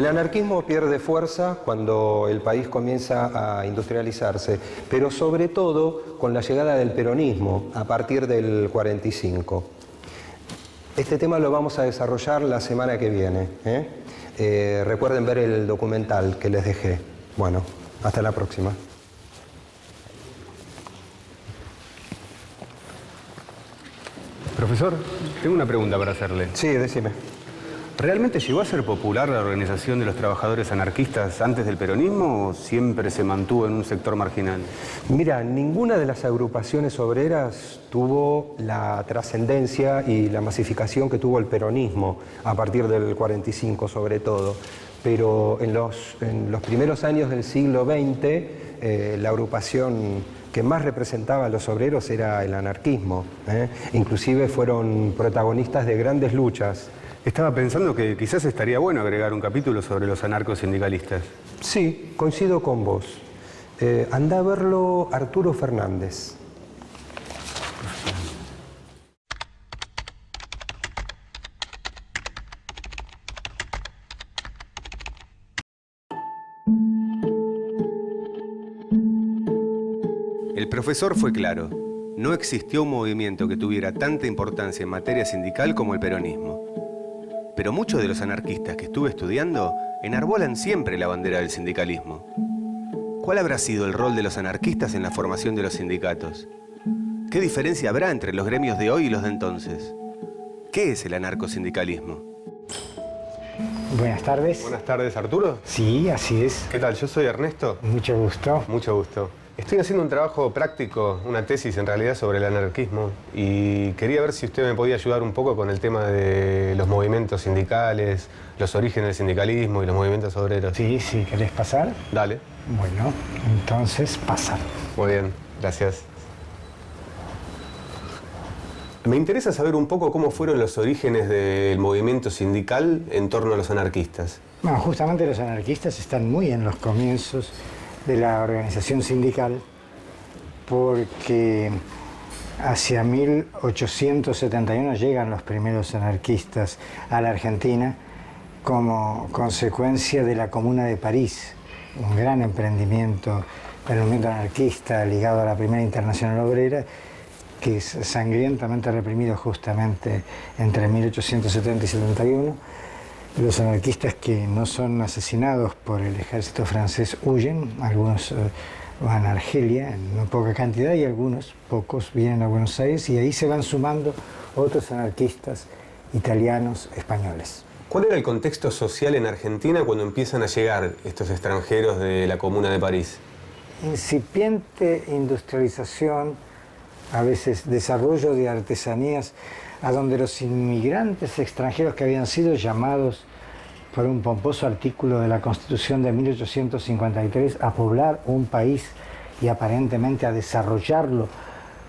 El anarquismo pierde fuerza cuando el país comienza a industrializarse, pero sobre todo con la llegada del peronismo a partir del 45. Este tema lo vamos a desarrollar la semana que viene. Recuerden ver el documental que les dejé. Bueno, hasta la próxima. Profesor, tengo una pregunta para hacerle. Sí, decime. ¿Realmente llegó a ser popular la organización de los trabajadores anarquistas antes del peronismo o siempre se mantuvo en un sector marginal? Mira, ninguna de las agrupaciones obreras tuvo la trascendencia y la masificación que tuvo el peronismo a partir del 45 sobre todo. Pero en los primeros años del siglo XX, la agrupación que más representaba a los obreros era el anarquismo. Inclusive fueron protagonistas de grandes luchas. Estaba pensando que quizás estaría bueno agregar un capítulo sobre los anarcosindicalistas. Sí, coincido con vos. Andá a verlo Arturo Fernández. El profesor fue claro. No existió un movimiento que tuviera tanta importancia en materia sindical como el peronismo. Pero muchos de los anarquistas que estuve estudiando enarbolan siempre la bandera del sindicalismo. ¿Cuál habrá sido el rol de los anarquistas en la formación de los sindicatos? ¿Qué diferencia habrá entre los gremios de hoy y los de entonces? ¿Qué es el anarcosindicalismo? Buenas tardes. Buenas tardes, Arturo. Sí, así es. ¿Qué tal? Yo soy Ernesto. Mucho gusto. Mucho gusto. Estoy haciendo un trabajo práctico, una tesis en realidad sobre el anarquismo y quería ver si usted me podía ayudar un poco con el tema de los movimientos sindicales, los orígenes del sindicalismo y los movimientos obreros. Sí, sí, ¿querés pasar? Dale. Bueno, entonces pasa. Muy bien, gracias. Me interesa saber un poco cómo fueron los orígenes del movimiento sindical en torno a los anarquistas. Bueno, justamente los anarquistas están muy en los comienzos de la organización sindical porque hacia 1871 llegan los primeros anarquistas a la Argentina como consecuencia de la Comuna de París, un gran emprendimiento del movimiento anarquista ligado a la Primera Internacional Obrera, que es sangrientamente reprimido justamente entre 1870 y 71. Los anarquistas que no son asesinados por el ejército francés huyen, algunos van a Argelia en muy poca cantidad y algunos, pocos, vienen a Buenos Aires y ahí se van sumando otros anarquistas italianos, españoles. ¿Cuál era el contexto social en Argentina cuando empiezan a llegar estos extranjeros de la Comuna de París? Incipiente industrialización, a veces desarrollo de artesanías, a donde los inmigrantes extranjeros que habían sido llamados por un pomposo artículo de la Constitución de 1853 a poblar un país y aparentemente a desarrollarlo,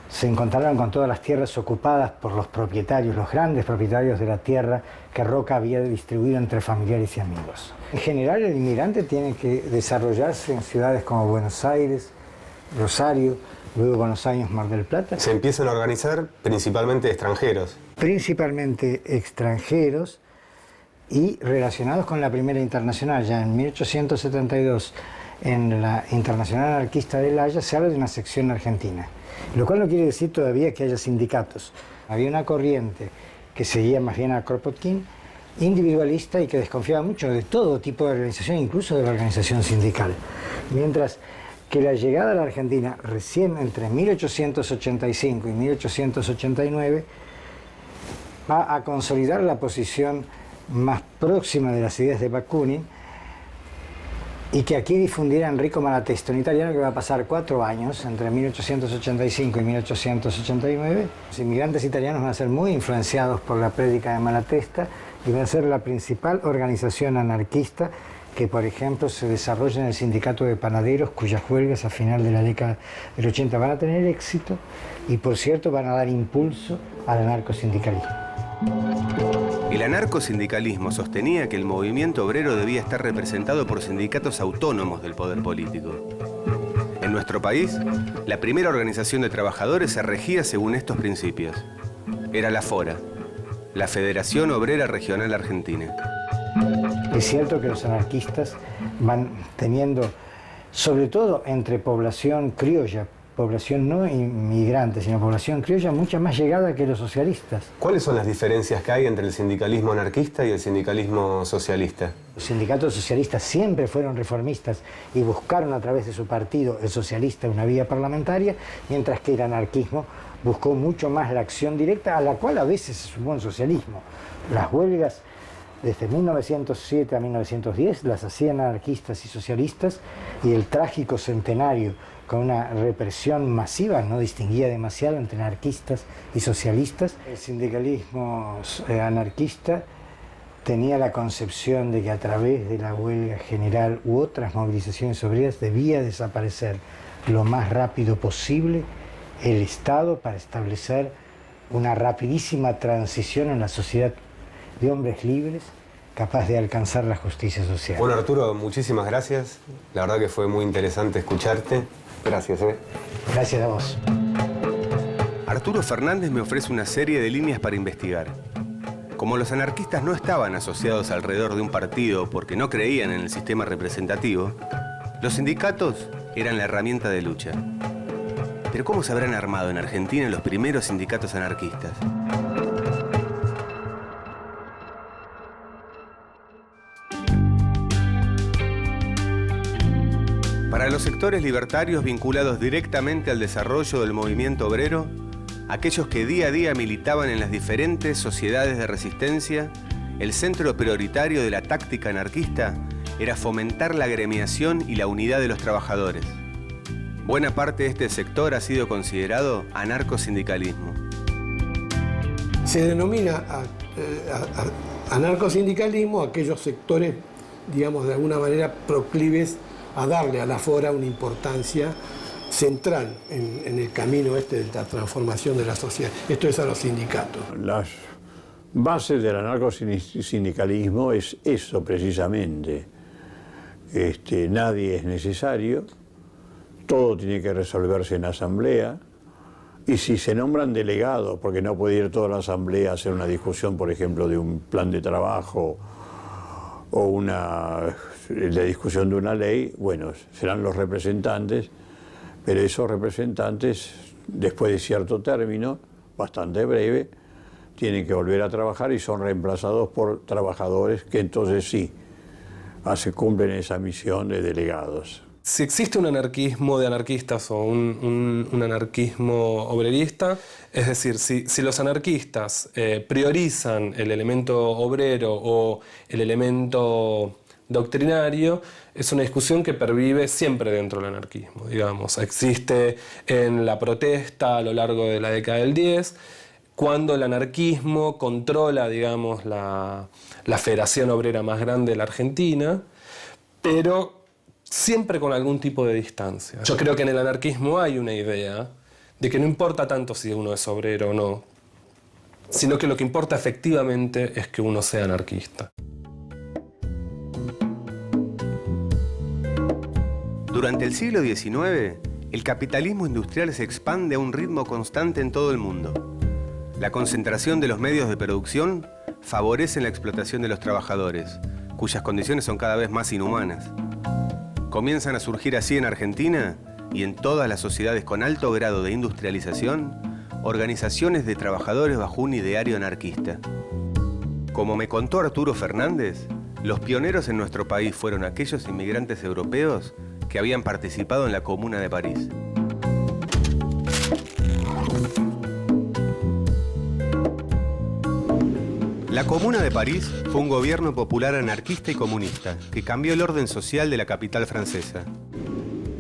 se encontraron con todas las tierras ocupadas por los propietarios, los grandes propietarios de la tierra que Roca había distribuido entre familiares y amigos. En general, el inmigrante tiene que desarrollarse en ciudades como Buenos Aires, Rosario, luego con los años Mar del Plata. Se empiezan a organizar principalmente extranjeros. Principalmente extranjeros y relacionados con la Primera Internacional. Ya en 1872, en la Internacional Anarquista de La Haya, se habla de una sección argentina, lo cual no quiere decir todavía que haya sindicatos. Había una corriente que seguía más bien a Kropotkin, individualista y que desconfiaba mucho de todo tipo de organización, incluso de la organización sindical. Mientras que la llegada a la Argentina, recién entre 1885 y 1889, va a consolidar la posición más próxima de las ideas de Bakunin y que aquí difundiera Enrico Malatesta, un italiano que va a pasar 4 años, entre 1885 y 1889. Los inmigrantes italianos van a ser muy influenciados por la prédica de Malatesta y va a ser la principal organización anarquista que, por ejemplo, se desarrolla en el sindicato de panaderos, cuyas huelgas a final de la década del 80 van a tener éxito y, por cierto, van a dar impulso al anarcosindicalismo. El anarcosindicalismo sostenía que el movimiento obrero debía estar representado por sindicatos autónomos del poder político. En nuestro país, la primera organización de trabajadores se regía según estos principios. Era la FORA, la Federación Obrera Regional Argentina. Es cierto que los anarquistas van teniendo, sobre todo entre población criolla, población no inmigrante, sino población criolla, mucha más llegada que los socialistas. ¿Cuáles son las diferencias que hay entre el sindicalismo anarquista y el sindicalismo socialista? Los sindicatos socialistas siempre fueron reformistas y buscaron a través de su partido, el socialista, una vía parlamentaria, mientras que el anarquismo buscó mucho más la acción directa, a la cual a veces se sumó el socialismo. Las huelgas desde 1907 a 1910 las hacían anarquistas y socialistas, y el trágico centenario, con una represión masiva, no distinguía demasiado entre anarquistas y socialistas. El sindicalismo anarquista tenía la concepción de que a través de la huelga general u otras movilizaciones obreras debía desaparecer lo más rápido posible el Estado para establecer una rapidísima transición en la sociedad de hombres libres, capaz de alcanzar la justicia social. Bueno, Arturo, muchísimas gracias. La verdad que fue muy interesante escucharte. Gracias. Gracias a vos. Arturo Fernández me ofrece una serie de líneas para investigar. Como los anarquistas no estaban asociados alrededor de un partido porque no creían en el sistema representativo, los sindicatos eran la herramienta de lucha. Pero ¿cómo se habrán armado en Argentina los primeros sindicatos anarquistas? Para los sectores libertarios vinculados directamente al desarrollo del movimiento obrero, aquellos que día a día militaban en las diferentes sociedades de resistencia, el centro prioritario de la táctica anarquista era fomentar la agremiación y la unidad de los trabajadores. Buena parte de este sector ha sido considerado anarcosindicalismo. Se denomina anarcosindicalismo aquellos sectores, digamos, de alguna manera proclives a darle a la FORA una importancia central en el camino de la transformación de la sociedad. Esto es a los sindicatos. Las bases del anarcosindicalismo es eso precisamente. Nadie es necesario, todo tiene que resolverse en asamblea, y si se nombran delegados, porque no puede ir toda la asamblea a hacer una discusión, por ejemplo, de un plan de trabajo o la discusión de una ley, bueno, serán los representantes, pero esos representantes, después de cierto término, bastante breve, tienen que volver a trabajar y son reemplazados por trabajadores que entonces sí, cumplen esa misión de delegados. Si existe un anarquismo de anarquistas o un anarquismo obrerista, es decir, si los anarquistas priorizan el elemento obrero o el elemento doctrinario, es una discusión que pervive siempre dentro del anarquismo, digamos. Existe en la protesta a lo largo de la década del 10, cuando el anarquismo controla, digamos, la federación obrera más grande de la Argentina, pero siempre con algún tipo de distancia. Yo creo que en el anarquismo hay una idea de que no importa tanto si uno es obrero o no, sino que lo que importa efectivamente es que uno sea anarquista. Durante el siglo XIX, el capitalismo industrial se expande a un ritmo constante en todo el mundo. La concentración de los medios de producción favorece la explotación de los trabajadores, cuyas condiciones son cada vez más inhumanas. Comienzan a surgir así en Argentina y en todas las sociedades con alto grado de industrialización, organizaciones de trabajadores bajo un ideario anarquista. Como me contó Arturo Fernández, los pioneros en nuestro país fueron aquellos inmigrantes europeos que habían participado en la Comuna de París. La Comuna de París fue un gobierno popular anarquista y comunista que cambió el orden social de la capital francesa.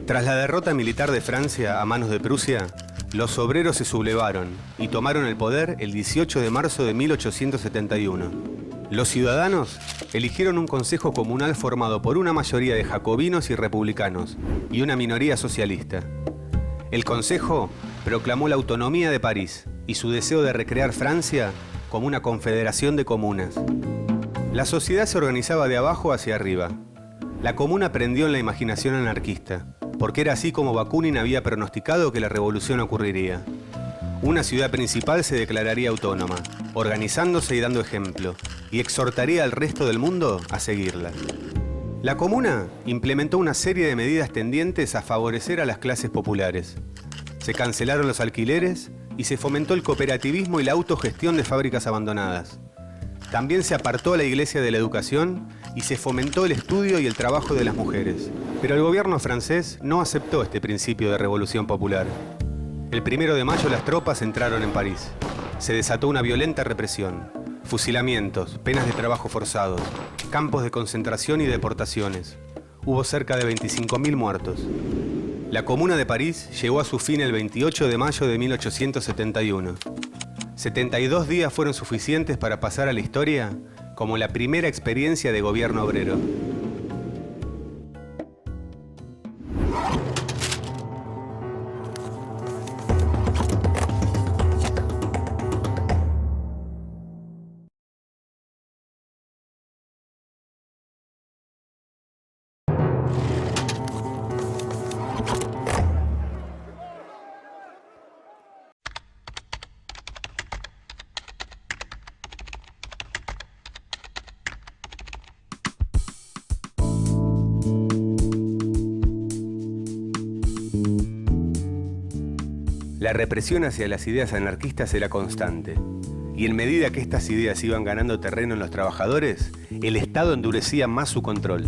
Tras la derrota militar de Francia a manos de Prusia, los obreros se sublevaron y tomaron el poder el 18 de marzo de 1871. Los ciudadanos eligieron un consejo comunal formado por una mayoría de jacobinos y republicanos y una minoría socialista. El consejo proclamó la autonomía de París y su deseo de recrear Francia como una confederación de comunas. La sociedad se organizaba de abajo hacia arriba. La comuna prendió en la imaginación anarquista, porque era así como Bakunin había pronosticado que la revolución ocurriría. una ciudad principal se declararía autónoma, organizándose y dando ejemplo, y exhortaría al resto del mundo a seguirla. La comuna implementó una serie de medidas tendientes a favorecer a las clases populares. Se cancelaron los alquileres y se fomentó el cooperativismo y la autogestión de fábricas abandonadas. También se apartó a la iglesia de la educación y se fomentó el estudio y el trabajo de las mujeres. Pero el gobierno francés no aceptó este principio de revolución popular. El 1 de mayo las tropas entraron en París. Se desató una violenta represión, fusilamientos, penas de trabajo forzados, campos de concentración y deportaciones. Hubo cerca de 25.000 muertos. La Comuna de París llegó a su fin el 28 de mayo de 1871. 72 días fueron suficientes para pasar a la historia como la primera experiencia de gobierno obrero. La represión hacia las ideas anarquistas era constante, y en medida que estas ideas iban ganando terreno en los trabajadores, el Estado endurecía más su control.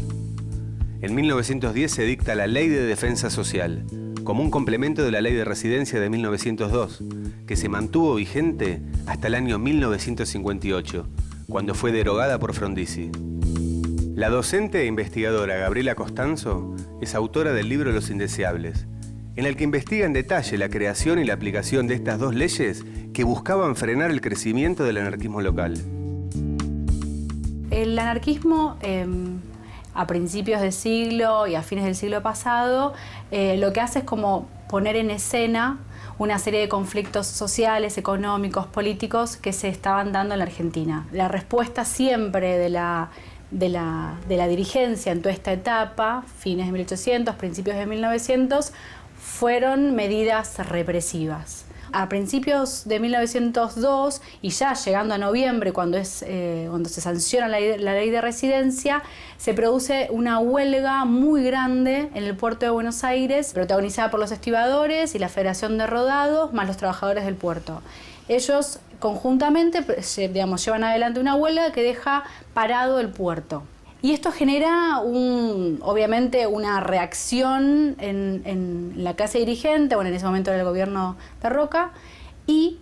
En 1910 se dicta la Ley de Defensa Social, como un complemento de la Ley de Residencia de 1902, que se mantuvo vigente hasta el año 1958, cuando fue derogada por Frondizi. La docente e investigadora Gabriela Costanzo es autora del libro Los Indeseables, en el que investiga en detalle la creación y la aplicación de estas dos leyes que buscaban frenar el crecimiento del anarquismo local. El anarquismo a principios del siglo y a fines del siglo pasado lo que hace es como poner en escena una serie de conflictos sociales, económicos, políticos que se estaban dando en la Argentina. La respuesta siempre de la dirigencia en toda esta etapa, fines de 1800, principios de 1900, fueron medidas represivas. A principios de 1902 y ya llegando a noviembre, cuando se sanciona la ley de residencia, se produce una huelga muy grande en el puerto de Buenos Aires, protagonizada por los estibadores y la Federación de Rodados, más los trabajadores del puerto. Ellos conjuntamente, llevan adelante una huelga que deja parado el puerto. Y esto genera, obviamente, una reacción en la clase dirigente, bueno, en ese momento era el gobierno de Roca, y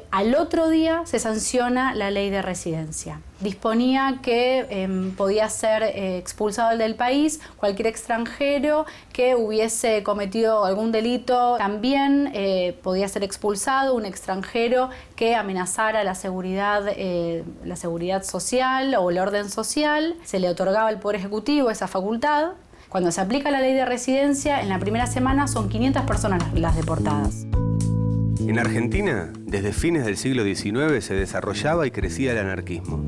al otro día se sanciona la ley de residencia. Disponía que podía ser expulsado del país cualquier extranjero que hubiese cometido algún delito. También podía ser expulsado un extranjero que amenazara la seguridad social o el orden social. Se le otorgaba al Poder Ejecutivo esa facultad. Cuando se aplica la ley de residencia, en la primera semana son 500 personas las deportadas. En Argentina, desde fines del siglo XIX se desarrollaba y crecía el anarquismo.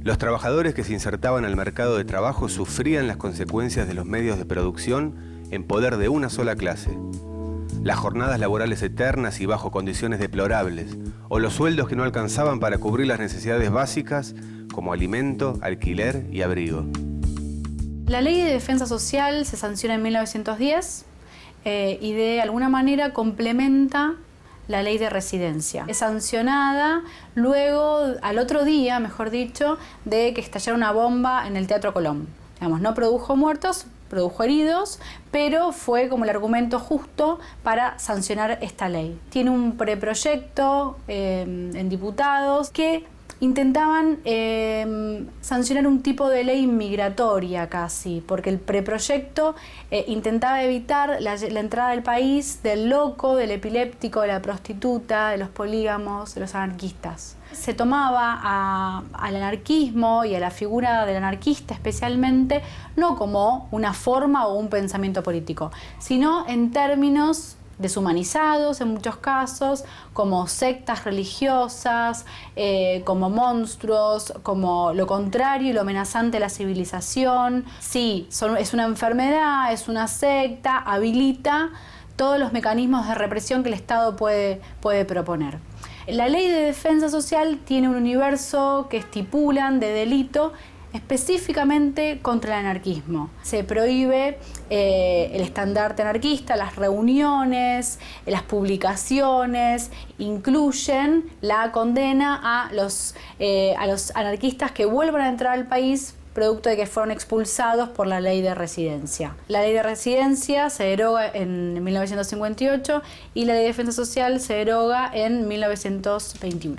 Los trabajadores que se insertaban al mercado de trabajo sufrían las consecuencias de los medios de producción en poder de una sola clase. Las jornadas laborales eternas y bajo condiciones deplorables, o los sueldos que no alcanzaban para cubrir las necesidades básicas como alimento, alquiler y abrigo. La Ley de Defensa Social se sanciona en 1910 y de alguna manera complementa la ley de residencia. Es sancionada luego, al otro día, mejor dicho, de que estallara una bomba en el Teatro Colón. No produjo muertos, produjo heridos, pero fue como el argumento justo para sancionar esta ley. Tiene un preproyecto en diputados que intentaban sancionar un tipo de ley migratoria casi, porque el preproyecto intentaba evitar la entrada del país del loco, del epiléptico, de la prostituta, de los polígamos, de los anarquistas. Se tomaba al anarquismo y a la figura del anarquista especialmente, no como una forma o un pensamiento político, sino en términos deshumanizados en muchos casos, como sectas religiosas, como monstruos, como lo contrario y lo amenazante de la civilización. Sí, es una enfermedad, es una secta, habilita todos los mecanismos de represión que el Estado puede proponer. La ley de defensa social tiene un universo que estipulan de delito específicamente contra el anarquismo. Se prohíbe el estandarte anarquista, las reuniones, las publicaciones, incluyen la condena a los anarquistas que vuelvan a entrar al país producto de que fueron expulsados por la ley de residencia. La ley de residencia se deroga en 1958 y la ley de defensa social se deroga en 1921.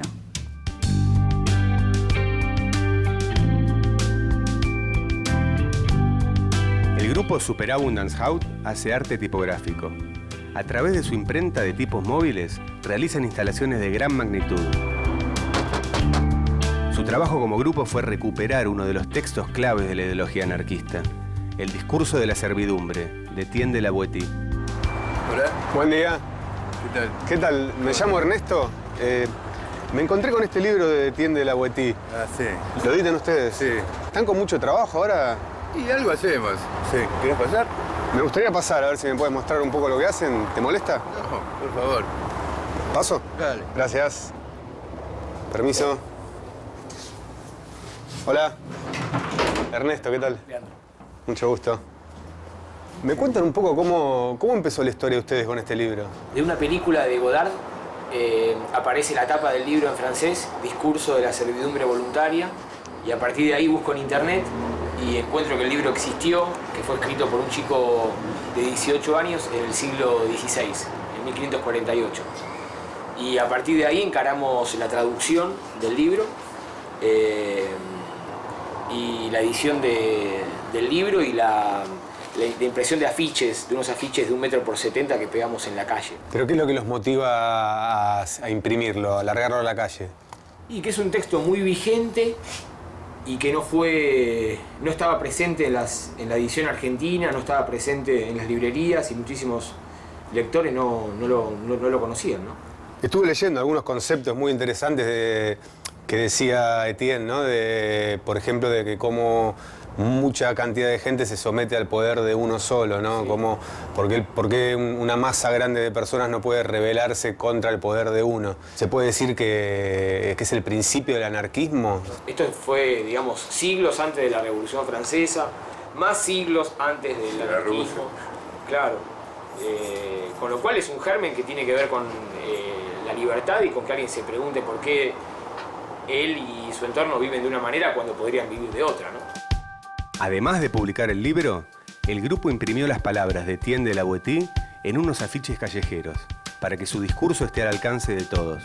El grupo Superabundance House hace arte tipográfico. A través de su imprenta de tipos móviles, realizan instalaciones de gran magnitud. Su trabajo como grupo fue recuperar uno de los textos claves de la ideología anarquista, el discurso de la servidumbre, de Etienne de la Boétie. Hola. Buen día. ¿Qué tal? ¿Qué tal? Me llamo Ernesto. Me encontré con este libro de Etienne de la Boétie. Ah, sí. ¿Lo editan ustedes? Sí. ¿Están con mucho trabajo ahora? Y algo hacemos. Sí. ¿Querés pasar? Me gustaría pasar a ver si me puedes mostrar un poco lo que hacen. ¿Te molesta? No, por favor. ¿Paso? Dale. Gracias. Permiso. Hola. Ernesto, ¿qué tal? Leandro. Mucho gusto. ¿Me cuentan un poco cómo empezó la historia de ustedes con este libro? De una película de Godard aparece la tapa del libro en francés, Discurso de la servidumbre voluntaria, y a partir de ahí busco en internet y encuentro que el libro existió, que fue escrito por un chico de 18 años en el siglo XVI, en 1548. Y a partir de ahí encaramos la traducción del libro y la edición del libro y la impresión de afiches, de unos afiches de 1 metro por 70 que pegamos en la calle. ¿Pero qué es lo que los motiva a imprimirlo, a largarlo a la calle? Y que es un texto muy vigente y que no estaba presente en la edición argentina, no estaba presente en las librerías y muchísimos lectores no lo conocían, ¿no? Estuve leyendo algunos conceptos muy interesantes que decía Etienne, ¿no? Por ejemplo, de que cómo mucha cantidad de gente se somete al poder de uno solo, ¿no? Sí. ¿Por qué una masa grande de personas no puede rebelarse contra el poder de uno? ¿Se puede decir que es el principio del anarquismo? Esto fue, digamos, siglos antes de la Revolución Francesa, más siglos antes del anarquismo. Claro. Con lo cual es un germen que tiene que ver con la libertad y con que alguien se pregunte por qué él y su entorno viven de una manera cuando podrían vivir de otra, ¿no? Además de publicar el libro, el grupo imprimió las palabras de Etienne de la Boétie en unos afiches callejeros, para que su discurso esté al alcance de todos.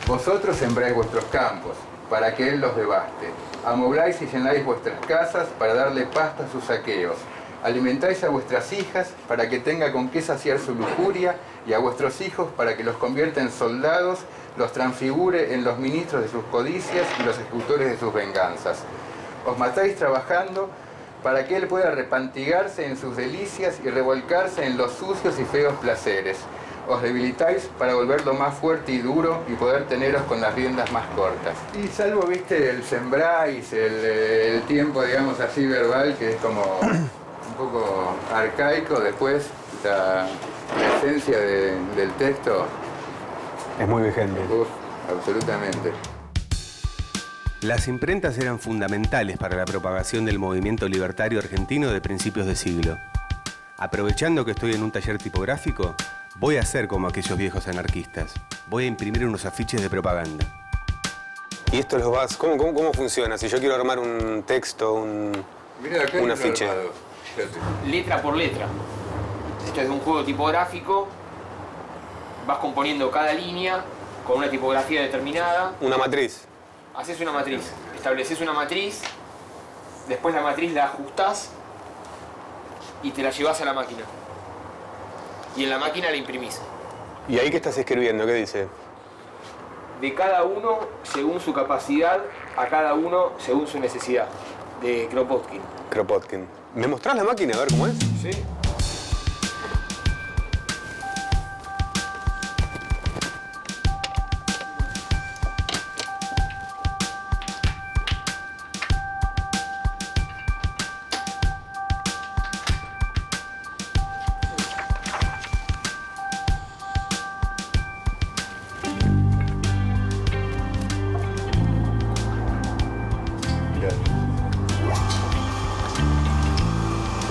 Vosotros sembráis vuestros campos, para que él los devaste. Amobláis y llenáis vuestras casas para darle pasta a sus saqueos. Alimentáis a vuestras hijas para que tenga con qué saciar su lujuria y a vuestros hijos para que los convierta en soldados, los transfigure en los ministros de sus codicias y los ejecutores de sus venganzas. Os matáis trabajando para que él pueda repantigarse en sus delicias y revolcarse en los sucios y feos placeres. Os debilitáis para volverlo más fuerte y duro y poder teneros con las riendas más cortas. Y salvo, viste, el sembráis, el tiempo, digamos así, verbal, que es como un poco arcaico, después la esencia del texto es muy vigente. Absolutamente. Las imprentas eran fundamentales para la propagación del movimiento libertario argentino de principios de siglo. Aprovechando que estoy en un taller tipográfico, voy a hacer como aquellos viejos anarquistas. Voy a imprimir unos afiches de propaganda. ¿Y esto los vas? ¿Cómo funciona? Si yo quiero armar un texto, un afiche. Letra por letra. Esto es un juego tipográfico. Vas componiendo cada línea con una tipografía determinada. Una matriz. Haces una matriz, estableces una matriz, después la matriz la ajustás y te la llevas a la máquina. Y en la máquina la imprimís. ¿Y ahí qué estás escribiendo? ¿Qué dice? De cada uno según su capacidad, a cada uno según su necesidad. De Kropotkin. Kropotkin. ¿Me mostrás la máquina a ver cómo es? Sí.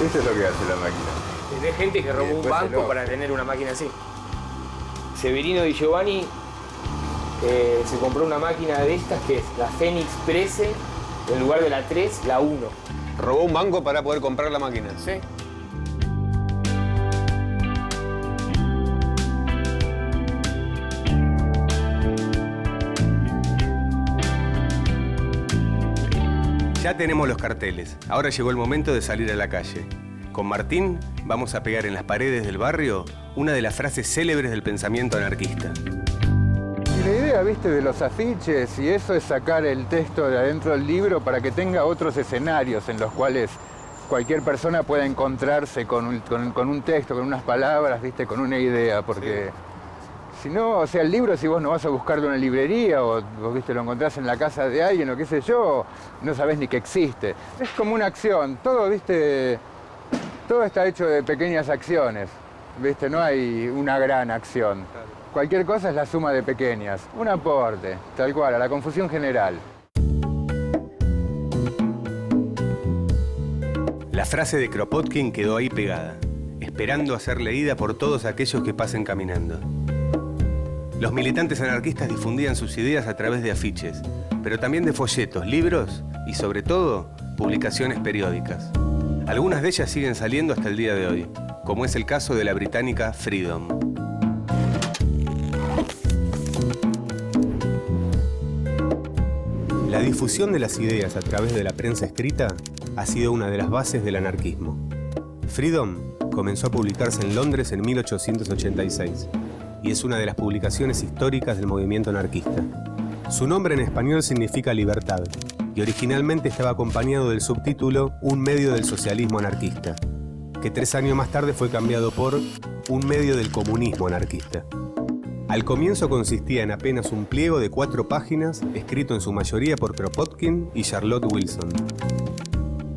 Eso es lo que hace la máquina. De gente que robó un banco para tener una máquina así. Severino Di Giovanni se compró una máquina de estas que es la Fénix Prese, en lugar de la 3, la 1. ¿Robó un banco para poder comprar la máquina? Sí. Ya tenemos los carteles. Ahora llegó el momento de salir a la calle. Con Martín vamos a pegar en las paredes del barrio una de las frases célebres del pensamiento anarquista. Y la idea, viste, de los afiches y eso es sacar el texto de adentro del libro para que tenga otros escenarios en los cuales cualquier persona pueda encontrarse con un texto, con unas palabras, viste, con una idea, porque si no, o sea, el libro, si vos no vas a buscarlo en una librería o vos, viste, lo encontrás en la casa de alguien o qué sé yo, no sabés ni que existe. Es como una acción, todo, viste, todo está hecho de pequeñas acciones, viste, no hay una gran acción. Cualquier cosa es la suma de pequeñas, un aporte, tal cual, a la confusión general. La frase de Kropotkin quedó ahí pegada, esperando a ser leída por todos aquellos que pasen caminando. Los militantes anarquistas difundían sus ideas a través de afiches, pero también de folletos, libros y, sobre todo, publicaciones periódicas. Algunas de ellas siguen saliendo hasta el día de hoy, como es el caso de la británica Freedom. La difusión de las ideas a través de la prensa escrita ha sido una de las bases del anarquismo. Freedom comenzó a publicarse en Londres en 1886 y es una de las publicaciones históricas del movimiento anarquista. Su nombre en español significa libertad y originalmente estaba acompañado del subtítulo Un medio del socialismo anarquista, que 3 años más tarde fue cambiado por Un medio del comunismo anarquista. Al comienzo consistía en apenas un pliego de 4 páginas, escrito en su mayoría por Kropotkin y Charlotte Wilson.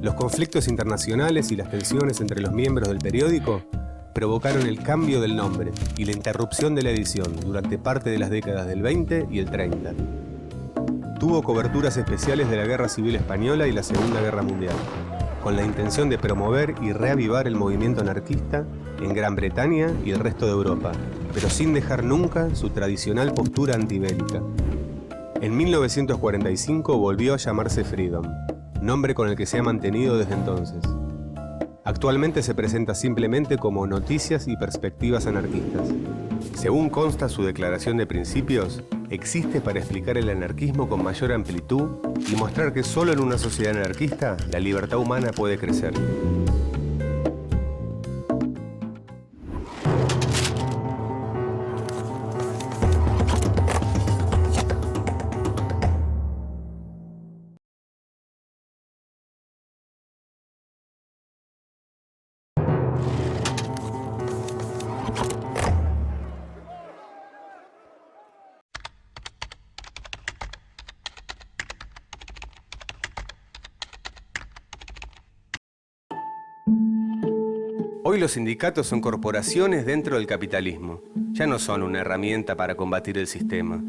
Los conflictos internacionales y las tensiones entre los miembros del periódico provocaron el cambio del nombre y la interrupción de la edición durante parte de las décadas del 20 y el 30. Tuvo coberturas especiales de la Guerra Civil Española y la Segunda Guerra Mundial, con la intención de promover y reavivar el movimiento anarquista en Gran Bretaña y el resto de Europa, pero sin dejar nunca su tradicional postura antibélica. En 1945 volvió a llamarse Freedom, nombre con el que se ha mantenido desde entonces. Actualmente se presenta simplemente como Noticias y Perspectivas Anarquistas. Según consta su declaración de principios, existe para explicar el anarquismo con mayor amplitud y mostrar que solo en una sociedad anarquista la libertad humana puede crecer. Hoy los sindicatos son corporaciones dentro del capitalismo. Ya no son una herramienta para combatir el sistema.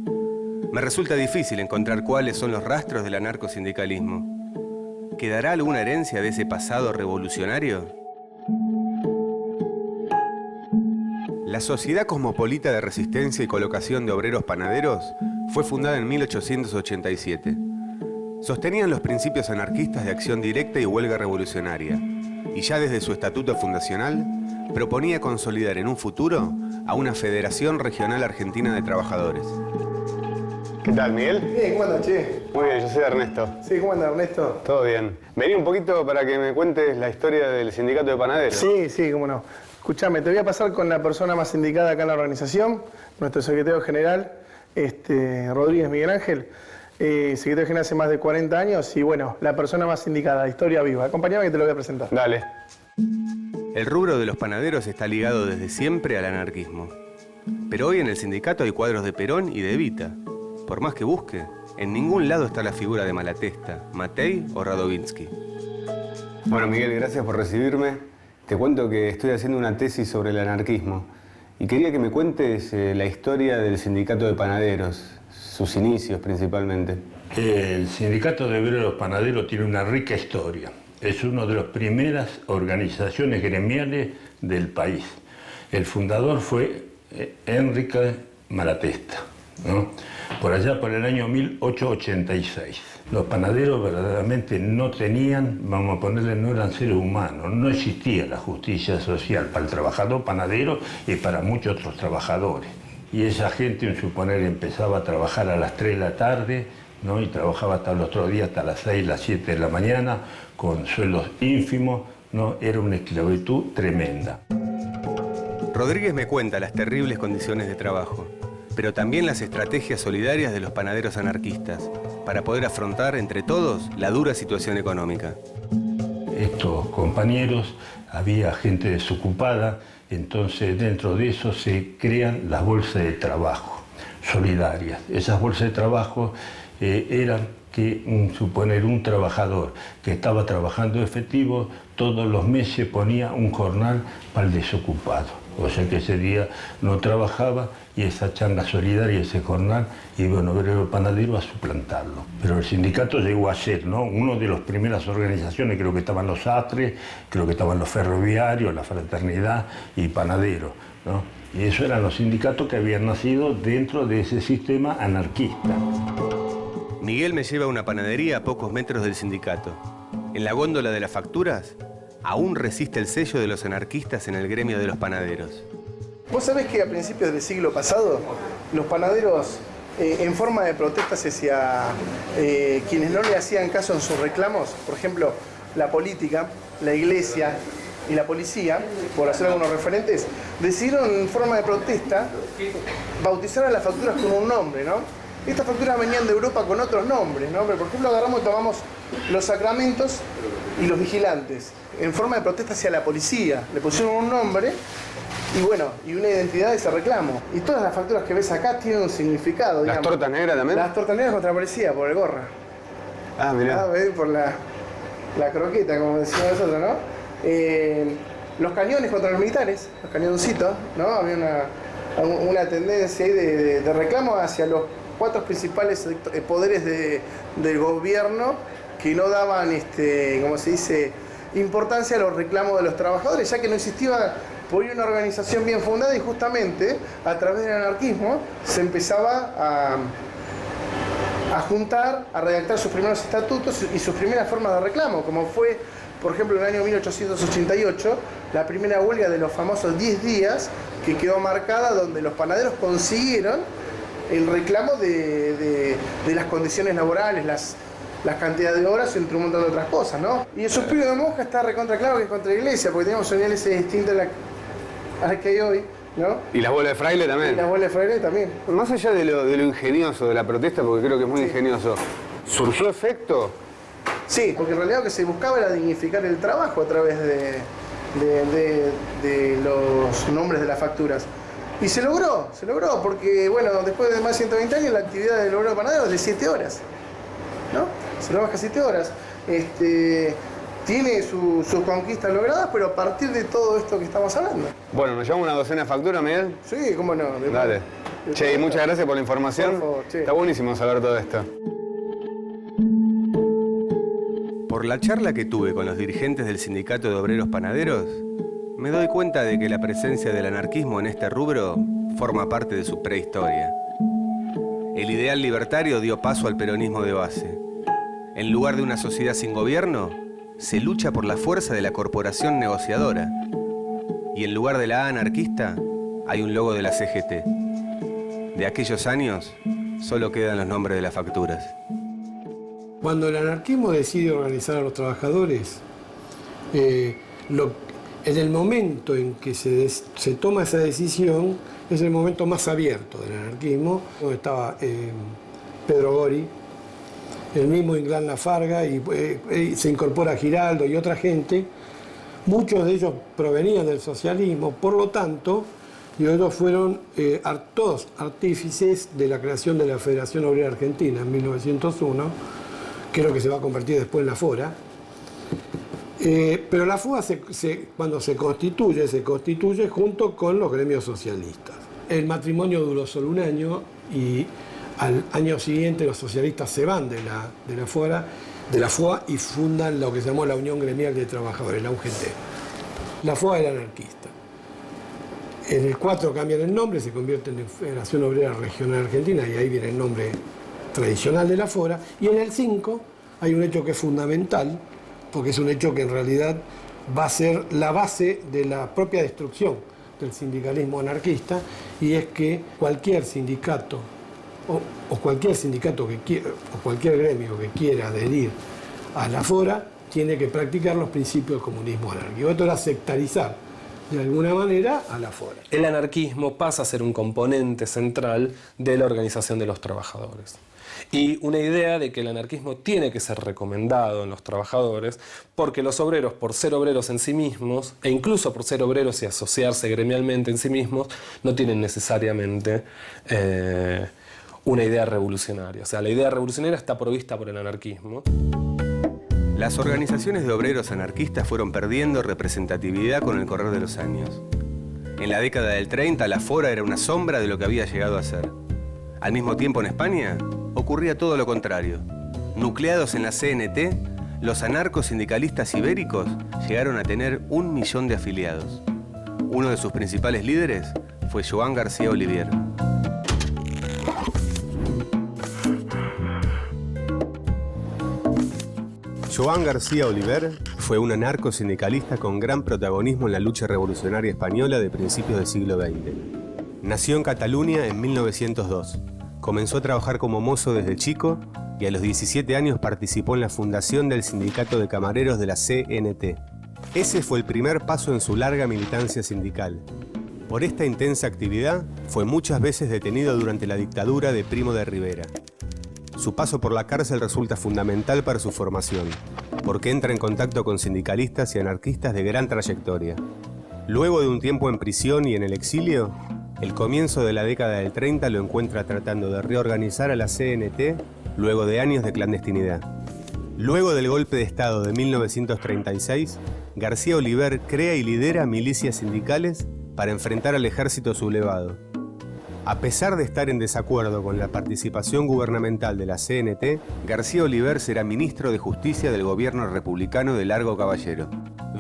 Me resulta difícil encontrar cuáles son los rastros del anarcosindicalismo. ¿Quedará alguna herencia de ese pasado revolucionario? La Sociedad Cosmopolita de Resistencia y Colocación de Obreros Panaderos fue fundada en 1887. Sostenían los principios anarquistas de acción directa y huelga revolucionaria, y ya desde su estatuto fundacional proponía consolidar en un futuro a una Federación Regional Argentina de Trabajadores. ¿Qué tal, Miguel? Bien, ¿cómo andas, che? Muy bien, yo soy Ernesto. Sí, ¿cómo andas, Ernesto? Todo bien. Vení un poquito para que me cuentes la historia del sindicato de panaderos. Sí, cómo no. Escuchame, te voy a pasar con la persona más indicada acá en la organización, nuestro secretario general, Rodríguez Miguel Ángel. Secretario general hace más de 40 años y bueno, la persona más indicada, historia viva. Acompáñame que te lo voy a presentar. Dale. El rubro de los panaderos está ligado desde siempre al anarquismo. Pero hoy en el sindicato hay cuadros de Perón y de Evita. Por más que busque, en ningún lado está la figura de Malatesta, Matei o Radovinsky. Bueno, Miguel, gracias por recibirme. Te cuento que estoy haciendo una tesis sobre el anarquismo y quería que me cuentes la historia del sindicato de panaderos, sus inicios principalmente. El sindicato de obreros panaderos tiene una rica historia. es una de las primeras organizaciones gremiales del país. El fundador fue Enrique Malatesta, ¿no? Por allá por el año 1886. Los panaderos verdaderamente no tenían, vamos a ponerle, no eran seres humanos, no existía la justicia social para el trabajador panadero y para muchos otros trabajadores. Y esa gente, en suponer, empezaba a trabajar a las 3 de la tarde, ¿no? Y trabajaba hasta el otro día, hasta las 6, las 7 de la mañana, con sueldos ínfimos, ¿no? Era una esclavitud tremenda. Rodríguez me cuenta las terribles condiciones de trabajo, pero también las estrategias solidarias de los panaderos anarquistas para poder afrontar entre todos la dura situación económica. Estos compañeros, había gente desocupada, entonces dentro de eso se crean las bolsas de trabajo solidarias. Esas bolsas de trabajo eran que, suponer, un trabajador que estaba trabajando efectivo, todos los meses ponía un jornal para el desocupado. O sea que ese día no trabajaba y esa changa solidaria, ese jornal, iba un obrero panadero a suplantarlo. Pero el sindicato llegó a ser, ¿no?, una de las primeras organizaciones. Creo que estaban los sastres, creo que estaban los ferroviarios, la fraternidad y panaderos, ¿no? Y esos eran los sindicatos que habían nacido dentro de ese sistema anarquista. Miguel me lleva a una panadería a pocos metros del sindicato. En la góndola de las facturas, aún resiste el sello de los anarquistas en el gremio de los panaderos. ¿Vos sabés que a principios del siglo pasado los panaderos, en forma de protestas hacia quienes no le hacían caso en sus reclamos, por ejemplo, la política, la iglesia y la policía, por hacer algunos referentes, decidieron en forma de protesta bautizar a las facturas con un nombre, ¿no? Estas facturas venían de Europa con otros nombres, ¿no? Pero, por ejemplo, agarramos y tomamos los sacramentos y los vigilantes, en forma de protesta hacia la policía. Le pusieron un nombre y, bueno, y una identidad de ese reclamo. Y todas las facturas que ves acá tienen un significado, digamos. ¿Las tortas negras también? Las tortas negras contra la policía, por el gorra. Ah, mirá. Por la croqueta, como decimos nosotros, ¿no? Los cañones contra los militares, los cañoncitos, ¿no? Había una tendencia ahí de reclamo hacia los 4 principales poderes del gobierno que no daban, como se dice, importancia a los reclamos de los trabajadores, ya que no existía por una organización bien fundada, y justamente a través del anarquismo se empezaba a juntar, a redactar sus primeros estatutos y sus primeras formas de reclamo, como fue, por ejemplo, en el año 1888, la primera huelga de los famosos 10 días, que quedó marcada donde los panaderos consiguieron el reclamo de las condiciones laborales, las cantidades de horas, entre un montón de otras cosas, ¿no? Y el suspiro de monja está recontra claro que es contra la iglesia, porque tenemos una iglesia distinta a la que hay hoy, ¿no? ¿Y las bolas de fraile también? Y las bolas de fraile también. Más allá de lo ingenioso de la protesta, porque creo que es muy ingenioso, ¿surgió efecto? Sí, porque en realidad lo que se buscaba era dignificar el trabajo a través de los nombres de las facturas. Y se logró, porque, bueno, después de más de 120 años la actividad del obrero panadero es de 7 horas, ¿no? Se trabaja 7 horas. Tiene sus conquistas logradas, pero a partir de todo esto que estamos hablando. Bueno, ¿nos llevamos una docena de facturas, Miguel? Sí, cómo no. Dale. Che, y muchas gracias por la información. Por favor, che. Está buenísimo saber todo esto. Por la charla que tuve con los dirigentes del Sindicato de Obreros Panaderos, me doy cuenta de que la presencia del anarquismo en este rubro forma parte de su prehistoria. El ideal libertario dio paso al peronismo de base. En lugar de una sociedad sin gobierno, se lucha por la fuerza de la corporación negociadora. Y en lugar de la A anarquista, hay un logo de la CGT. De aquellos años, solo quedan los nombres de las facturas. Cuando el anarquismo decide organizar a los trabajadores, en el momento en que se toma esa decisión, es el momento más abierto del anarquismo, donde estaba Pedro Gori, el mismo Inglán Lafarga, y se incorpora Giraldo y otra gente. Muchos de ellos provenían del socialismo, por lo tanto, ellos fueron todos artífices de la creación de la Federación Obrera Argentina en 1901, que es lo que se va a convertir después en la FORA. Pero la FUA, cuando se constituye junto con los gremios socialistas. El matrimonio duró solo un año y al año siguiente los socialistas se van de la FORA de la FOA y fundan lo que se llamó la Unión Gremial de Trabajadores, la UGT. La FOA era anarquista. En el 4 cambian el nombre, se convierten en Federación Obrera Regional Argentina y ahí viene el nombre tradicional de la FORA. Y en el 5 hay un hecho que es fundamental, porque es un hecho que en realidad va a ser la base de la propia destrucción del sindicalismo anarquista, y es que cualquier sindicato o cualquier sindicato que quiera, o cualquier gremio que quiera adherir a la FORA tiene que practicar los principios del comunismo anárquico. Esto era sectarizar de alguna manera a la FORA. El anarquismo pasa a ser un componente central de la organización de los trabajadores. Y una idea de que el anarquismo tiene que ser recomendado en los trabajadores porque los obreros, por ser obreros en sí mismos, e incluso por ser obreros y asociarse gremialmente en sí mismos, no tienen necesariamente una idea revolucionaria. O sea, la idea revolucionaria está provista por el anarquismo. Las organizaciones de obreros anarquistas fueron perdiendo representatividad con el correr de los años. En la década del 30, la FORA era una sombra de lo que había llegado a ser. Al mismo tiempo, en España, ocurría todo lo contrario. Nucleados en la CNT, los anarcosindicalistas ibéricos llegaron a tener 1 millón de afiliados. Uno de sus principales líderes fue Joan García Olivier. Joan García Oliver fue un anarcosindicalista con gran protagonismo en la lucha revolucionaria española de principios del siglo XX. Nació en Cataluña en 1902. Comenzó a trabajar como mozo desde chico y a los 17 años participó en la fundación del Sindicato de Camareros de la CNT. Ese fue el primer paso en su larga militancia sindical. Por esta intensa actividad, fue muchas veces detenido durante la dictadura de Primo de Rivera. Su paso por la cárcel resulta fundamental para su formación, porque entra en contacto con sindicalistas y anarquistas de gran trayectoria. Luego de un tiempo en prisión y en el exilio, el comienzo de la década del 30 lo encuentra tratando de reorganizar a la CNT luego de años de clandestinidad. Luego del golpe de Estado de 1936, García Oliver crea y lidera milicias sindicales para enfrentar al ejército sublevado. A pesar de estar en desacuerdo con la participación gubernamental de la CNT, García Oliver será ministro de Justicia del gobierno republicano de Largo Caballero.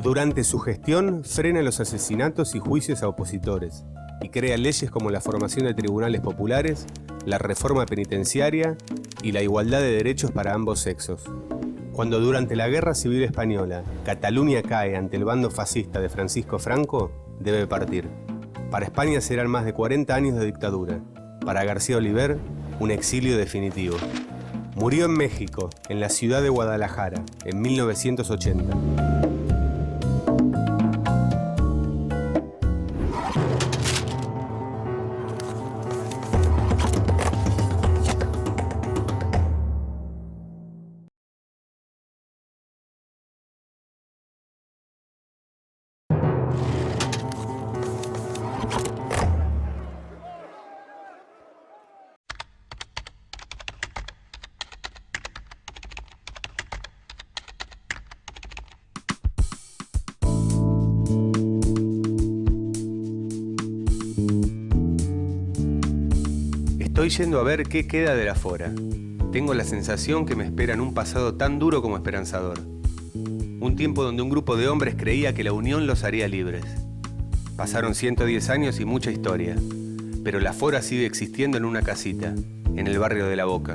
Durante su gestión, frena los asesinatos y juicios a opositores y crea leyes como la formación de tribunales populares, la reforma penitenciaria y la igualdad de derechos para ambos sexos. Cuando durante la Guerra Civil Española, Cataluña cae ante el bando fascista de Francisco Franco, debe partir. Para España serán más de 40 años de dictadura. Para García Oliver, un exilio definitivo. Murió en México, en la ciudad de Guadalajara, en 1980. Estoy yendo a ver qué queda de la FORA. Tengo la sensación que me espera en un pasado tan duro como esperanzador. Un tiempo donde un grupo de hombres creía que la unión los haría libres. Pasaron 110 años y mucha historia, pero la FORA sigue existiendo en una casita, en el barrio de La Boca.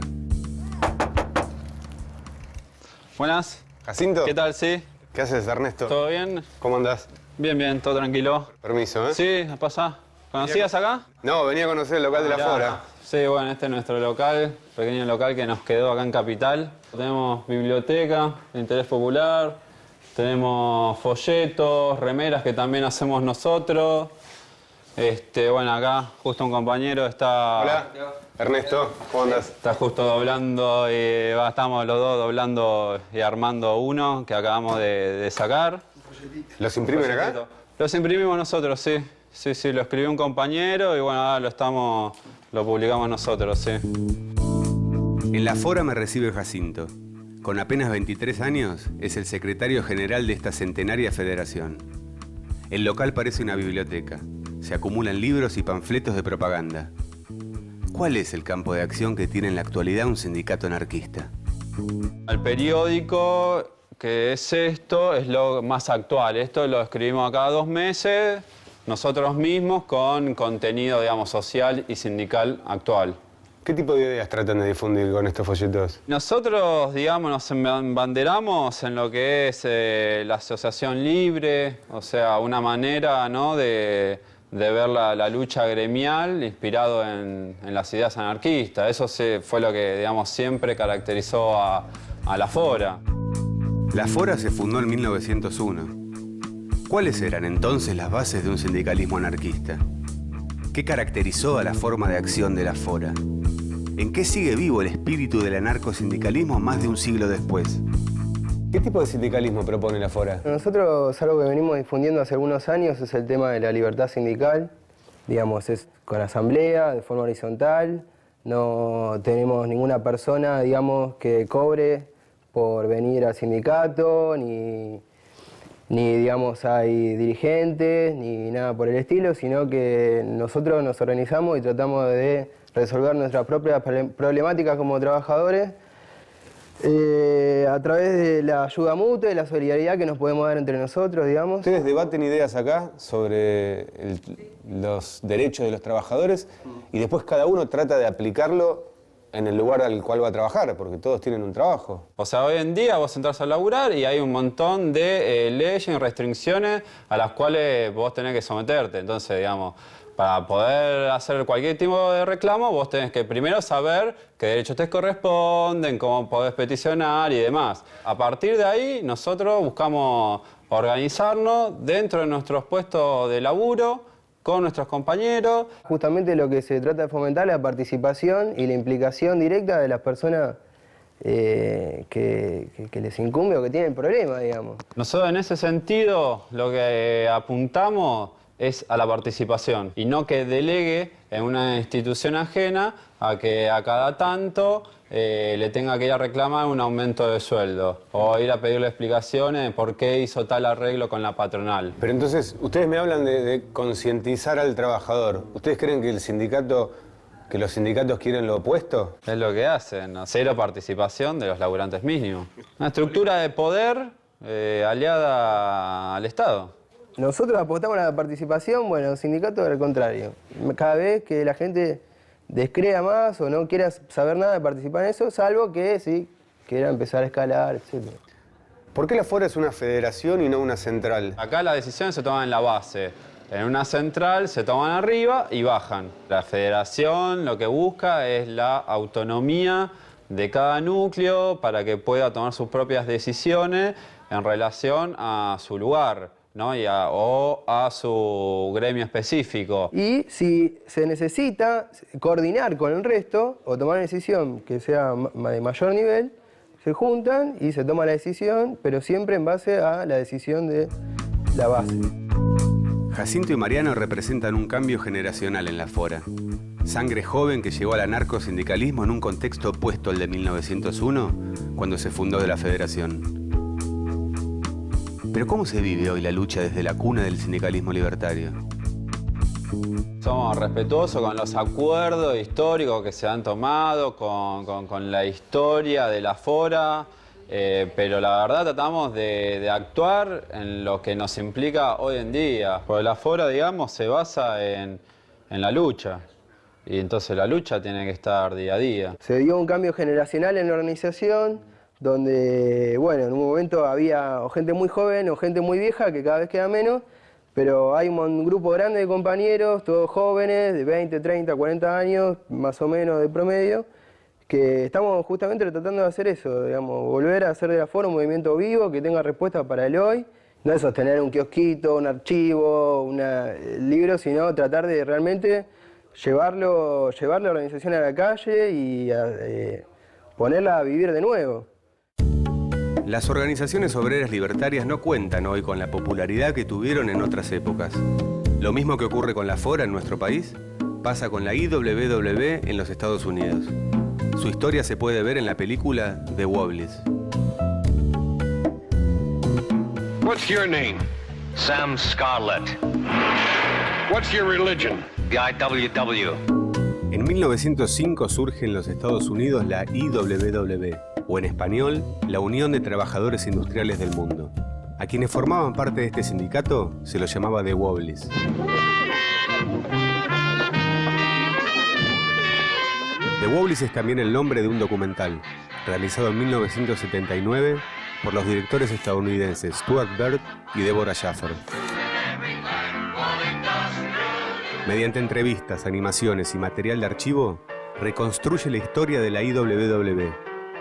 Buenas. ¿Jacinto? ¿Qué tal? Sí. ¿Qué haces, Ernesto? ¿Todo bien? ¿Cómo andás? Bien, bien, todo tranquilo. Permiso, ¿eh? Sí, pasa. ¿Conocías acá? No, venía a conocer el local de la FORA. Sí, bueno, este es nuestro local, pequeño local que nos quedó acá en Capital. Tenemos biblioteca de interés popular, tenemos folletos, remeras que también hacemos nosotros. Bueno, acá justo un compañero está... Hola, Ernesto, ¿cómo andás? Está justo doblando y estamos los dos doblando y armando uno que acabamos de sacar. ¿Los imprimen acá? Los imprimimos nosotros, sí. Sí, lo escribió un compañero y bueno, ahora lo publicamos nosotros, sí. En la FORA me recibe Jacinto. Con apenas 23 años, es el secretario general de esta centenaria federación. El local parece una biblioteca. Se acumulan libros y panfletos de propaganda. ¿Cuál es el campo de acción que tiene en la actualidad un sindicato anarquista? El periódico, que es esto, es lo más actual. Esto lo escribimos cada 2 meses, nosotros mismos, con contenido, digamos, social y sindical actual. ¿Qué tipo de ideas tratan de difundir con estos folletos? Nosotros, digamos, nos embanderamos en lo que es la asociación libre, o sea, una manera, ¿no?, de ver la lucha gremial inspirado en las ideas anarquistas. Eso fue lo que, digamos, siempre caracterizó a la Fora. La Fora se fundó en 1901. ¿Cuáles eran entonces las bases de un sindicalismo anarquista? ¿Qué caracterizó a la forma de acción de la Fora? ¿En qué sigue vivo el espíritu del anarcosindicalismo más de un siglo después? ¿Qué tipo de sindicalismo propone la Fora? Nosotros algo que venimos difundiendo hace algunos años es el tema de la libertad sindical. Digamos, es con asamblea, de forma horizontal. No tenemos ninguna persona, digamos, que cobre por venir al sindicato, ni digamos, hay dirigentes, ni nada por el estilo, sino que nosotros nos organizamos y tratamos de resolver nuestras propias problemáticas como trabajadores a través de la ayuda mutua y la solidaridad que nos podemos dar entre nosotros, digamos. Ustedes debaten ideas acá sobre los derechos de los trabajadores y después cada uno trata de aplicarlo en el lugar al cual va a trabajar, porque todos tienen un trabajo. O sea, hoy en día vos entras a laburar y hay un montón de leyes y restricciones a las cuales vos tenés que someterte. Entonces, digamos, para poder hacer cualquier tipo de reclamo, vos tenés que primero saber qué derechos te corresponden, cómo podés peticionar y demás. A partir de ahí, nosotros buscamos organizarnos dentro de nuestros puestos de laburo, con nuestros compañeros. Justamente lo que se trata de fomentar es la participación y la implicación directa de las personas que les incumbe o que tienen problemas, digamos. Nosotros en ese sentido lo que apuntamos es a la participación y no que delegue en una institución ajena a que a cada tanto le tenga que ir a reclamar un aumento de sueldo o ir a pedirle explicaciones de por qué hizo tal arreglo con la patronal. Pero entonces, ustedes me hablan de concientizar al trabajador. ¿Ustedes creen que los sindicatos quieren lo opuesto? Es lo que hacen, ¿no? Cero participación de los laburantes mínimos. Una estructura de poder aliada al Estado. Nosotros apostamos a la participación, bueno, los sindicatos al contrario. Cada vez que la gente descrea más o no quiera saber nada de participar en eso, salvo que sí quiera empezar a escalar, etc. ¿Por qué la Fora es una federación y no una central? Acá las decisiones se toman en la base. En una central se toman arriba y bajan. La federación lo que busca es la autonomía de cada núcleo para que pueda tomar sus propias decisiones en relación a su lugar, ¿no? o a su gremio específico. Y si se necesita coordinar con el resto o tomar una decisión que sea de mayor nivel, se juntan y se toma la decisión, pero siempre en base a la decisión de la base. Jacinto y Mariano representan un cambio generacional en la Fora. Sangre joven que llegó al anarcosindicalismo en un contexto opuesto al de 1901, cuando se fundó de la Federación. Pero ¿cómo se vive hoy la lucha desde la cuna del sindicalismo libertario? Somos respetuosos con los acuerdos históricos que se han tomado, con la historia de la Fora, pero la verdad tratamos de actuar en lo que nos implica hoy en día. Porque la Fora, digamos, se basa en la lucha. Y entonces la lucha tiene que estar día a día. Se dio un cambio generacional en la organización, donde, bueno, en un momento había o gente muy joven o gente muy vieja, que cada vez queda menos, pero hay un grupo grande de compañeros, todos jóvenes, de 20, 30, 40 años, más o menos de promedio, que estamos justamente tratando de hacer eso, digamos, volver a hacer de la Fora un movimiento vivo, que tenga respuesta para el hoy. No es sostener un kiosquito, un archivo, un libro, sino tratar de realmente llevar la organización a la calle y ponerla a vivir de nuevo. Las organizaciones obreras libertarias no cuentan hoy con la popularidad que tuvieron en otras épocas. Lo mismo que ocurre con la Fora en nuestro país, pasa con la IWW en los Estados Unidos. Su historia se puede ver en la película The Wobblies. What's your name? Sam Scarlett. What's your religion? The IWW. En 1905 surge en los Estados Unidos la IWW, o en español, la Unión de Trabajadores Industriales del Mundo. A quienes formaban parte de este sindicato se los llamaba The Wobblies. The Wobblies es también el nombre de un documental, realizado en 1979 por los directores estadounidenses Stuart Bird y Deborah Schaffer. Mediante entrevistas, animaciones y material de archivo, reconstruye la historia de la IWW,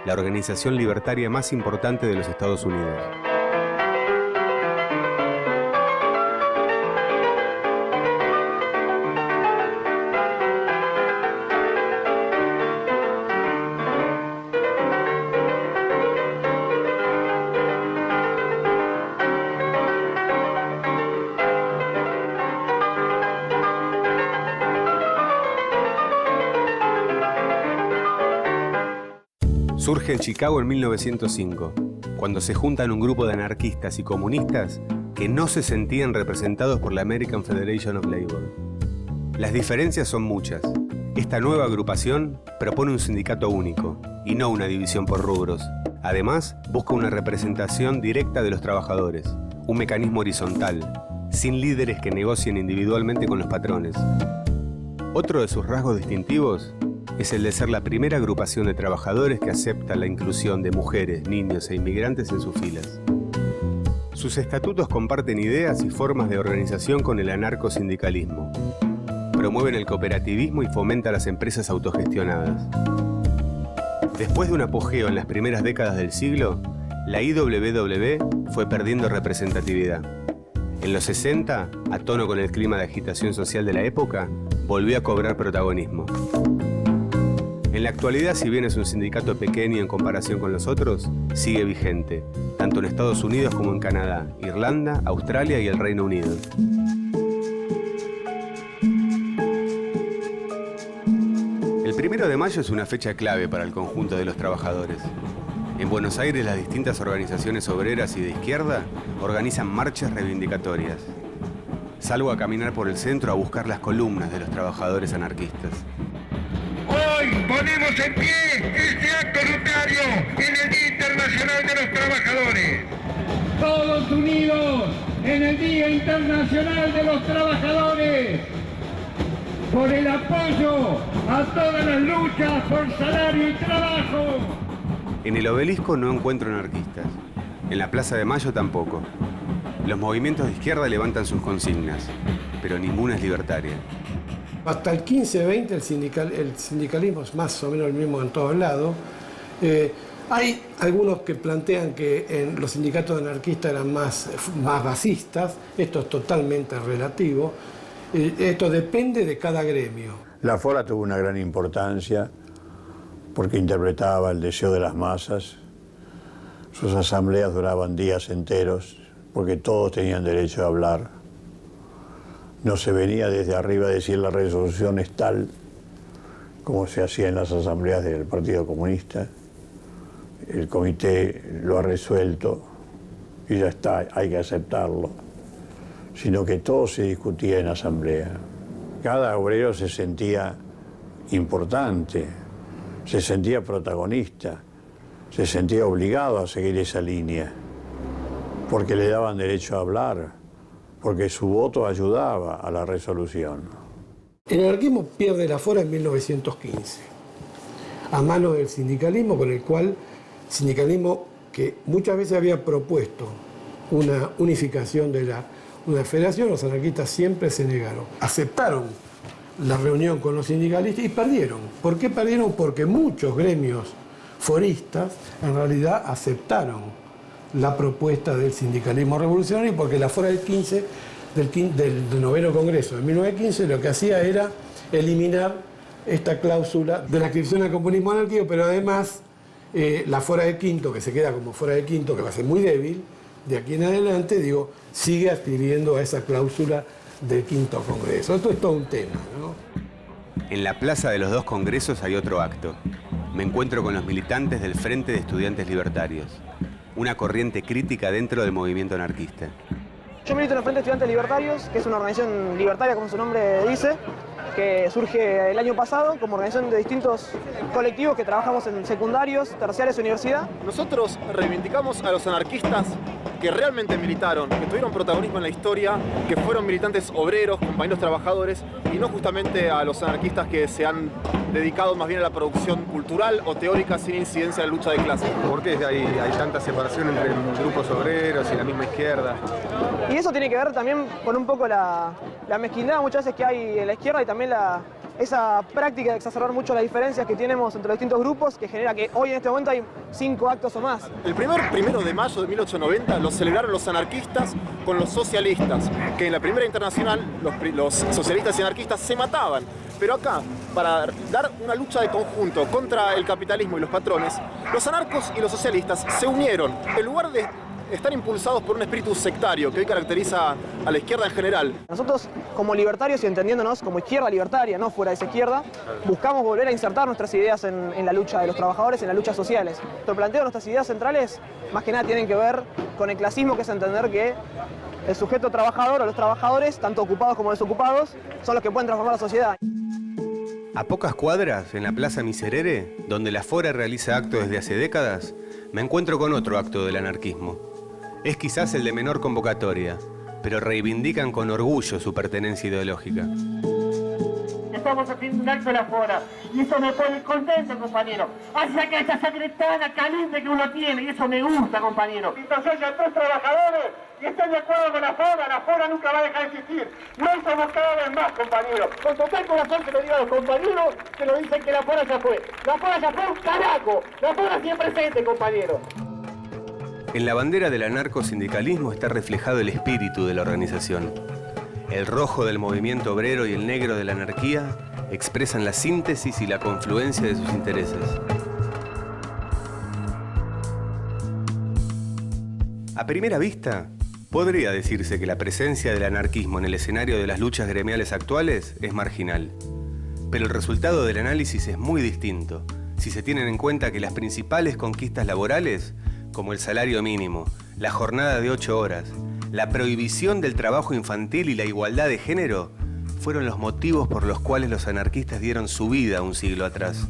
la organización libertaria más importante de los Estados Unidos. Surge en Chicago en 1905, cuando se juntan un grupo de anarquistas y comunistas que no se sentían representados por la American Federation of Labor. Las diferencias son muchas. Esta nueva agrupación propone un sindicato único, y no una división por rubros. Además, busca una representación directa de los trabajadores, un mecanismo horizontal, sin líderes que negocien individualmente con los patrones. Otro de sus rasgos distintivos es el de ser la primera agrupación de trabajadores que acepta la inclusión de mujeres, niños e inmigrantes en sus filas. Sus estatutos comparten ideas y formas de organización con el anarcosindicalismo. Promueven el cooperativismo y fomentan las empresas autogestionadas. Después de un apogeo en las primeras décadas del siglo, la IWW fue perdiendo representatividad. En los 60, a tono con el clima de agitación social de la época, volvió a cobrar protagonismo. En la actualidad, si bien es un sindicato pequeño en comparación con los otros, sigue vigente, tanto en Estados Unidos como en Canadá, Irlanda, Australia y el Reino Unido. El 1 de mayo es una fecha clave para el conjunto de los trabajadores. En Buenos Aires, las distintas organizaciones obreras y de izquierda organizan marchas reivindicatorias. Salgo a caminar por el centro a buscar las columnas de los trabajadores anarquistas. Hoy ponemos en pie este acto unitario en el Día Internacional de los Trabajadores. Todos unidos en el Día Internacional de los Trabajadores, por el apoyo a todas las luchas por salario y trabajo. En el obelisco no encuentro anarquistas. En la Plaza de Mayo tampoco. Los movimientos de izquierda levantan sus consignas, pero ninguna es libertaria. Hasta el 15-20 el sindicalismo es más o menos el mismo en todos lados. Hay algunos que plantean que los sindicatos anarquistas eran más basistas. Esto es totalmente relativo. Esto depende de cada gremio. La FORA tuvo una gran importancia porque interpretaba el deseo de las masas. Sus asambleas duraban días enteros porque todos tenían derecho a hablar. No se venía desde arriba a decir la resolución es tal, como se hacía en las asambleas del Partido Comunista. El comité lo ha resuelto y ya está, hay que aceptarlo. Sino que todo se discutía en asamblea. Cada obrero se sentía importante, se sentía protagonista, se sentía obligado a seguir esa línea, porque le daban derecho a hablar, porque su voto ayudaba a la resolución. El anarquismo pierde la FORA en 1915, a manos del sindicalismo, con el cual sindicalismo que muchas veces había propuesto una unificación de una federación, los anarquistas siempre se negaron. Aceptaron la reunión con los sindicalistas y perdieron. ¿Por qué perdieron? Porque muchos gremios foristas en realidad aceptaron la propuesta del sindicalismo revolucionario, porque la FORA del 15, del noveno Congreso de 1915, lo que hacía era eliminar esta cláusula de la adscripción al comunismo anárquico, pero además la FORA del quinto, que se queda como FORA del quinto, que va a ser muy débil, de aquí en adelante, sigue adquiriendo a esa cláusula del quinto Congreso. Esto es todo un tema, ¿no? En la plaza de los dos congresos hay otro acto. Me encuentro con los militantes del Frente de Estudiantes Libertarios, una corriente crítica dentro del movimiento anarquista. Yo milito en el Frente de Estudiantes Libertarios, que es una organización libertaria, como su nombre dice. que surge el año pasado como organización de distintos colectivos que trabajamos en secundarios, terciarios y universidad. Nosotros reivindicamos a los anarquistas que realmente militaron, que tuvieron protagonismo en la historia, que fueron militantes obreros, compañeros trabajadores, y no justamente a los anarquistas que se han dedicado más bien a la producción cultural o teórica sin incidencia en la lucha de clases. ¿Por qué hay tanta separación entre grupos obreros y la misma izquierda? Y eso tiene que ver también con un poco la mezquindad muchas veces que hay en la izquierda y también esa práctica de exacerbar mucho las diferencias que tenemos entre los distintos grupos que genera que hoy en este momento hay 5 actos o más. El 1 de mayo de 1890 lo celebraron los anarquistas con los socialistas, que en la Primera Internacional los socialistas y anarquistas se mataban. Pero acá, para dar una lucha de conjunto contra el capitalismo y los patrones, los anarcos y los socialistas se unieron. En lugar de estar impulsados por un espíritu sectario que hoy caracteriza a la izquierda en general. Nosotros, como libertarios y entendiéndonos como izquierda libertaria, no fuera de esa izquierda, buscamos volver a insertar nuestras ideas en la lucha de los trabajadores, en las luchas sociales. Nuestro planteo de nuestras ideas centrales, más que nada, tienen que ver con el clasismo, que es entender que el sujeto trabajador o los trabajadores, tanto ocupados como desocupados, son los que pueden transformar la sociedad. A pocas cuadras, en la Plaza Miserere, donde la Fora realiza actos desde hace décadas, me encuentro con otro acto del anarquismo. Es quizás el de menor convocatoria, pero reivindican con orgullo su pertenencia ideológica. Estamos haciendo un acto de la Fora y eso me pone contento, compañero. Hacia que esa secretaria caliente que uno tiene y eso me gusta, compañero. Entonces ya todos trabajadores y estén de acuerdo con la Fora nunca va a dejar de existir. No somos cada vez más, compañero. Con total corazón que le digo a los compañeros que nos dicen que la Fora ya fue. La Fora ya fue un carajo. La Fora siempre presente, compañero. En la bandera del anarcosindicalismo está reflejado el espíritu de la organización. El rojo del movimiento obrero y el negro de la anarquía expresan la síntesis y la confluencia de sus intereses. A primera vista, podría decirse que la presencia del anarquismo en el escenario de las luchas gremiales actuales es marginal. Pero el resultado del análisis es muy distinto, si se tienen en cuenta que las principales conquistas laborales, como el salario mínimo, la jornada de 8 horas, la prohibición del trabajo infantil y la igualdad de género, fueron los motivos por los cuales los anarquistas dieron su vida un siglo atrás.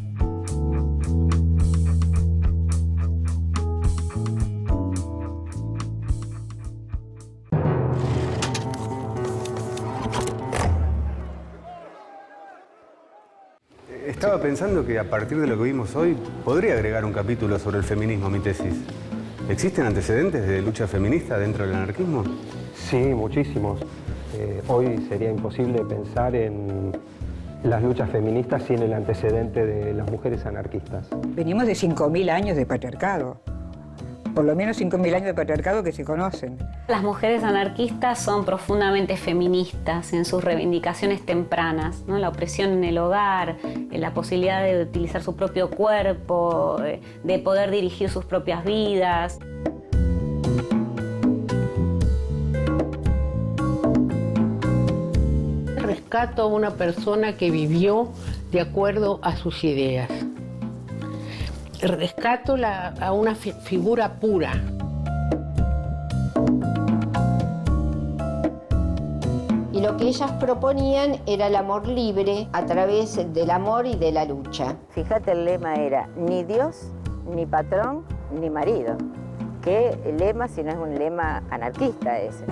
Estaba pensando que a partir de lo que vimos hoy, podría agregar un capítulo sobre el feminismo a mi tesis. ¿Existen antecedentes de lucha feminista dentro del anarquismo? Sí, muchísimos. Hoy sería imposible pensar en las luchas feministas sin el antecedente de las mujeres anarquistas. Venimos de 5.000 años de patriarcado. Por lo menos 5.000 años de patriarcado que se conocen. Las mujeres anarquistas son profundamente feministas en sus reivindicaciones tempranas, ¿no? La opresión en el hogar, la posibilidad de utilizar su propio cuerpo, de poder dirigir sus propias vidas. Rescato a una persona que vivió de acuerdo a sus ideas. Rescato a una figura pura. Y lo que ellas proponían era el amor libre a través del amor y de la lucha. Fíjate, el lema era ni Dios, ni patrón, ni marido. ¿Qué lema si no es un lema anarquista ese?